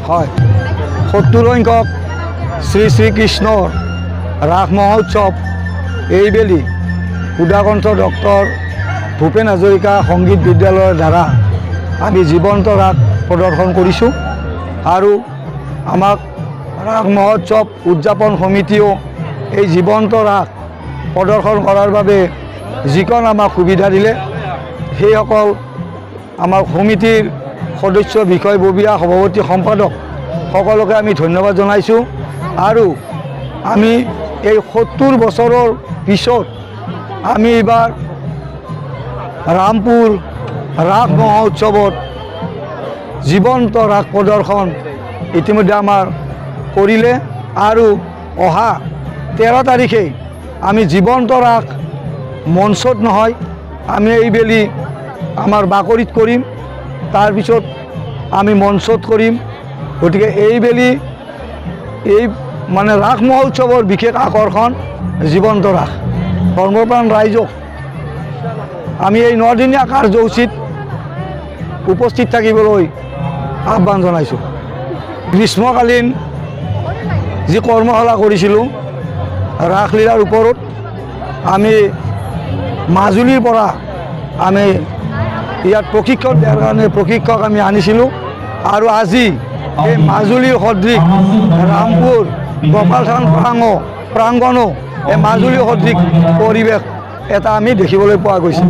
হয় 70 সংখ্যক শ্ৰী শ্ৰীকৃষ্ণৰ ৰাস মহোৎসৱ এইবেলি সুধাকণ্ঠ ডক্টৰ ভূপেন হাজৰিকা সংগীত বিদ্যালয়ৰ দ্বাৰা আমি জীৱন্ত ৰাস প্ৰদৰ্শন কৰিছোঁ আৰু আমাক ৰাস মহোৎসৱ উদযাপন সমিতিও এই জীৱন্ত ৰাস প্ৰদৰ্শন কৰাৰ বাবে যিকণ আমাক সুবিধা দিলে সেইসকল আমাৰ সমিতিৰ সদস্য বিষয়ববীয়া সভাপতি সম্পাদক সকলোকে আমি ধন্যবাদ জনাইছোঁ আৰু আমি এই 70 বছৰৰ পিছত আমি এইবাৰ ৰামপুৰ ৰাস মহোৎসৱত জীৱন্ত ৰাস প্ৰদৰ্শন ইতিমধ্যে আমাৰ কৰিলে আৰু অহা 13 তাৰিখে আমি জীৱন্ত ৰাস মঞ্চত নহয় আমি এইবেলি আমাৰ বাকৰিত কৰিম তাৰপিছত আমি মঞ্চত কৰিম গতিকে এইবেলি এই মানে ৰাস মহোৎসৱৰ বিশেষ আকৰ্ষণ জীৱন্ত ৰাস ধৰ্মপ্ৰাণ ৰাইজক আমি এই 9 দিনীয়া কাৰ্যসূচীত উপস্থিত থাকিবলৈ আহ্বান জনাইছোঁ গ্ৰীষ্মকালীন যি কৰ্মশালা কৰিছিলোঁ ৰাসলীলাৰ ওপৰত আমি মাজুলীৰ পৰা আমি ইয়াত প্ৰশিক্ষণ দিয়াৰ কাৰণে প্ৰশিক্ষক আমি আনিছিলোঁ আৰু আজি এই মাজুলীৰ সদৃশ ৰামপুৰ গোপালথান প্ৰাংগণো এই মাজুলীৰ সদৃশ পৰিৱেশ এটা আমি দেখিবলৈ পোৱা গৈছে।